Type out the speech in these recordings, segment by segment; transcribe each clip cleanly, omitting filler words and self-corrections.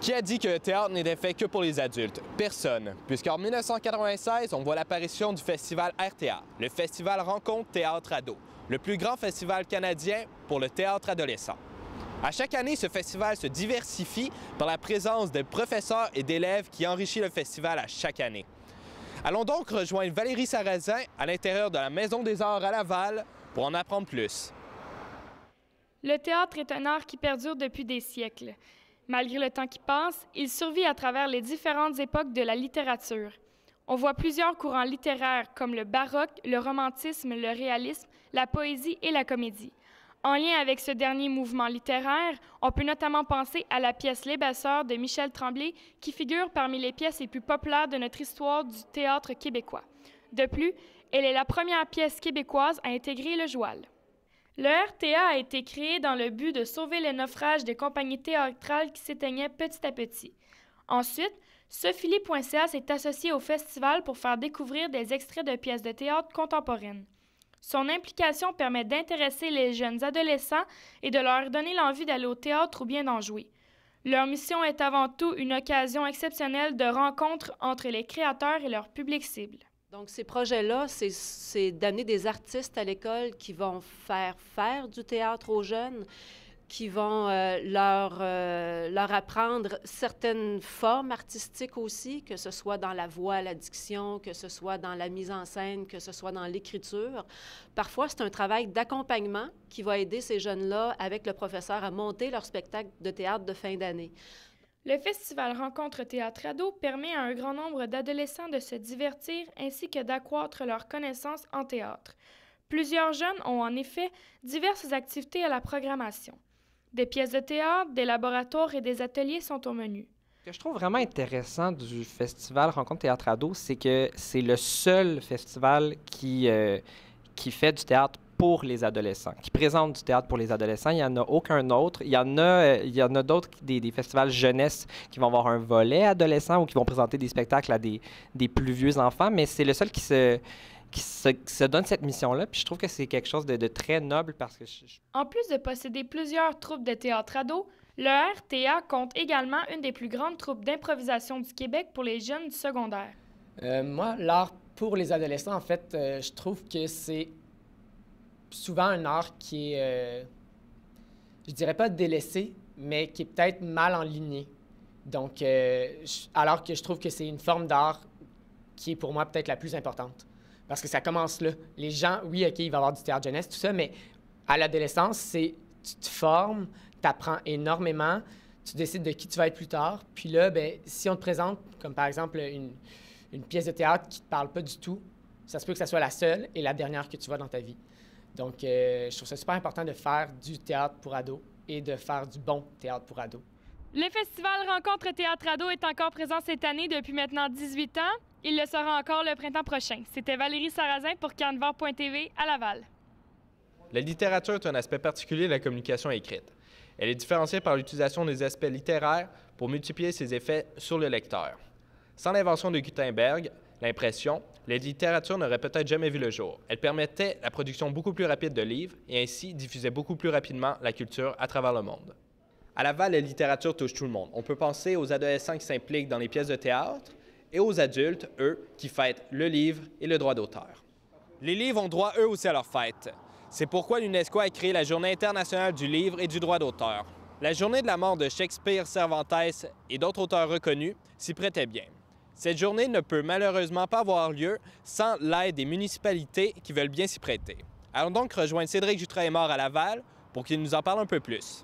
Qui a dit que le théâtre n'était fait que pour les adultes? Personne, puisqu'en 1996, on voit l'apparition du festival RTA, le festival Rencontre Théâtre Ado, le plus grand festival canadien pour le théâtre adolescent. À chaque année, ce festival se diversifie par la présence de professeurs et d'élèves qui enrichit le festival à chaque année. Allons donc rejoindre Valérie Sarrazin à l'intérieur de la Maison des Arts à Laval pour en apprendre plus. Le théâtre est un art qui perdure depuis des siècles. Malgré le temps qui passe, il survit à travers les différentes époques de la littérature. On voit plusieurs courants littéraires comme le baroque, le romantisme, le réalisme, la poésie et la comédie. En lien avec ce dernier mouvement littéraire, on peut notamment penser à la pièce Les Besseurs de Michel Tremblay, qui figure parmi les pièces les plus populaires de notre histoire du théâtre québécois. De plus, elle est la première pièce québécoise à intégrer le joual. Le RTA a été créé dans le but de sauver le naufrage des compagnies théâtrales qui s'éteignaient petit à petit. Ensuite, Sophili.ca s'est associé au festival pour faire découvrir des extraits de pièces de théâtre contemporaines. Son implication permet d'intéresser les jeunes adolescents et de leur donner l'envie d'aller au théâtre ou bien d'en jouer. Leur mission est avant tout une occasion exceptionnelle de rencontre entre les créateurs et leur public cible. Donc, ces projets-là, c'est d'amener des artistes à l'école qui vont faire du théâtre aux jeunes, qui vont leur apprendre certaines formes artistiques aussi, que ce soit dans la voix, la diction, que ce soit dans la mise en scène, que ce soit dans l'écriture. Parfois, c'est un travail d'accompagnement qui va aider ces jeunes-là, avec le professeur, à monter leur spectacle de théâtre de fin d'année. Le festival Rencontre Théâtre Ado permet à un grand nombre d'adolescents de se divertir ainsi que d'accroître leurs connaissances en théâtre. Plusieurs jeunes ont en effet diverses activités à la programmation. Des pièces de théâtre, des laboratoires et des ateliers sont au menu. Ce que je trouve vraiment intéressant du festival Rencontre Théâtre Ado, c'est que c'est le seul festival qui fait du théâtre pour les adolescents, qui présente du théâtre pour les adolescents. Il n'y en a aucun autre. Il y en a d'autres, des festivals jeunesse qui vont avoir un volet adolescent ou qui vont présenter des spectacles à des plus vieux enfants, mais c'est le seul qui se donne cette mission-là. Puis je trouve que c'est quelque chose de très noble parce que... En plus de posséder plusieurs troupes de théâtre ado, le RTA compte également une des plus grandes troupes d'improvisation du Québec pour les jeunes du secondaire. Moi, l'art pour les adolescents, en fait, je trouve que c'est souvent un art qui est, je dirais pas délaissé, mais qui est peut-être mal enligné. Donc, alors que je trouve que c'est une forme d'art qui est pour moi peut-être la plus importante. Parce que ça commence là. Les gens, oui, OK, il va y avoir du théâtre jeunesse, tout ça, mais à l'adolescence, tu te formes, tu apprends énormément, tu décides de qui tu vas être plus tard. Puis là, ben, si on te présente, comme par exemple une pièce de théâtre qui ne te parle pas du tout, ça se peut que ça soit la seule et la dernière que tu vois dans ta vie. Donc, je trouve ça super important de faire du théâtre pour ados et de faire du bon théâtre pour ados. Le festival Rencontre Théâtre Ado est encore présent cette année depuis maintenant 18 ans. Il le sera encore le printemps prochain. C'était Valérie Sarrazin pour Canevas.tv à Laval. La littérature est un aspect particulier de la communication écrite. Elle est différenciée par l'utilisation des aspects littéraires pour multiplier ses effets sur le lecteur. Sans l'invention de Gutenberg, l'impression, la littérature n'aurait peut-être jamais vu le jour. Elle permettait la production beaucoup plus rapide de livres et ainsi diffusait beaucoup plus rapidement la culture à travers le monde. À Laval, la littérature touche tout le monde. On peut penser aux adolescents qui s'impliquent dans les pièces de théâtre et aux adultes, eux, qui fêtent le livre et le droit d'auteur. Les livres ont droit, eux aussi, à leur fête. C'est pourquoi l'UNESCO a créé la Journée internationale du livre et du droit d'auteur. La journée de la mort de Shakespeare, Cervantes et d'autres auteurs reconnus s'y prêtait bien. Cette journée ne peut malheureusement pas avoir lieu sans l'aide des municipalités qui veulent bien s'y prêter. Allons donc rejoindre Cédric Jutraimard à Laval pour qu'il nous en parle un peu plus.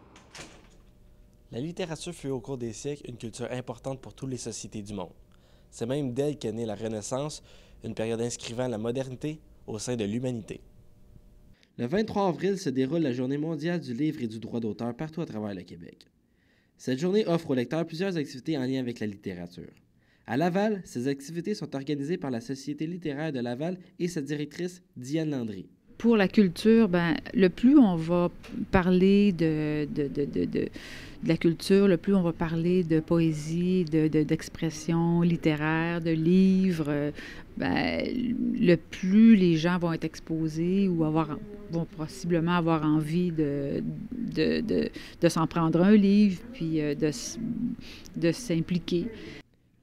La littérature fut au cours des siècles une culture importante pour toutes les sociétés du monde. C'est même d'elle qu'est née la Renaissance, une période inscrivant la modernité au sein de l'humanité. Le 23 avril se déroule la Journée mondiale du livre et du droit d'auteur partout à travers le Québec. Cette journée offre aux lecteurs plusieurs activités en lien avec la littérature. À Laval, ces activités sont organisées par la Société littéraire de Laval et sa directrice, Diane Landry. pour la culture, ben, le plus on va parler de la culture, le plus on va parler de poésie, d'expression littéraire, de livres, ben, le plus les gens vont être exposés ou vont possiblement avoir envie de s'en prendre un livre puis de s'impliquer.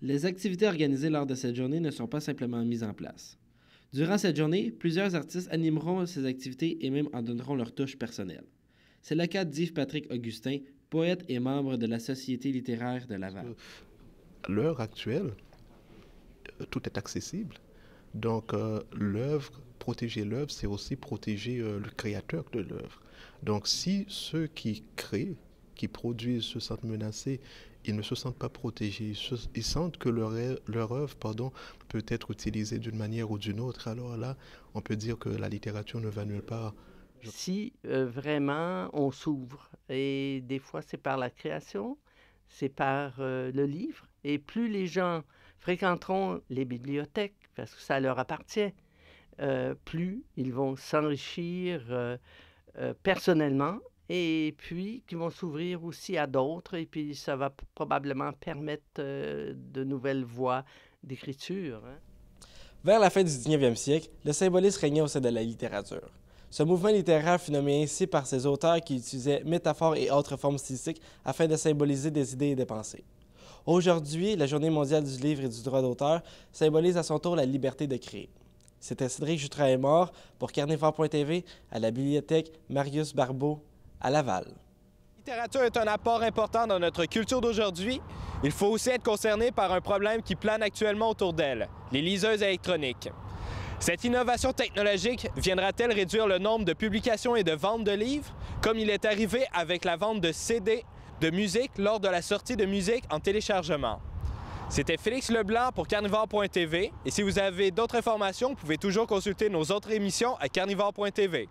Les activités organisées lors de cette journée ne sont pas simplement mises en place. Durant cette journée, plusieurs artistes animeront ces activités et même en donneront leur touche personnelle. C'est le cas d'Yves-Patrick Augustin, poète et membre de la Société littéraire de Laval. À l'heure actuelle, tout est accessible. Donc, protéger l'œuvre, c'est aussi protéger le créateur de l'œuvre. Donc, si ceux qui créent, qui produisent se sentent menacés, ils ne se sentent pas protégés. Ils sentent que leur œuvre peut être utilisée d'une manière ou d'une autre. Alors là, on peut dire que la littérature ne va nulle part. Si vraiment on s'ouvre, et des fois c'est par la création, c'est par le livre, et plus les gens fréquenteront les bibliothèques, parce que ça leur appartient, plus ils vont s'enrichir personnellement, et puis qui vont s'ouvrir aussi à d'autres, et puis ça va probablement permettre de nouvelles voies d'écriture. Hein. Vers la fin du 19e siècle, le symbolisme régnait au sein de la littérature. Ce mouvement littéraire fut nommé ainsi par ses auteurs qui utilisaient métaphores et autres formes stylistiques afin de symboliser des idées et des pensées. Aujourd'hui, la Journée mondiale du livre et du droit d'auteur symbolise à son tour la liberté de créer. C'était Cédric Jutrain-Mort pour Carnivore.tv à la bibliothèque Marius Barbeau à Laval. La littérature est un apport important dans notre culture d'aujourd'hui. Il faut aussi être concerné par un problème qui plane actuellement autour d'elle, les liseuses électroniques. Cette innovation technologique viendra-t-elle réduire le nombre de publications et de ventes de livres, comme il est arrivé avec la vente de CD de musique lors de la sortie de musique en téléchargement? C'était Félix Leblanc pour Carnivore.tv et si vous avez d'autres informations, vous pouvez toujours consulter nos autres émissions à Carnivore.tv.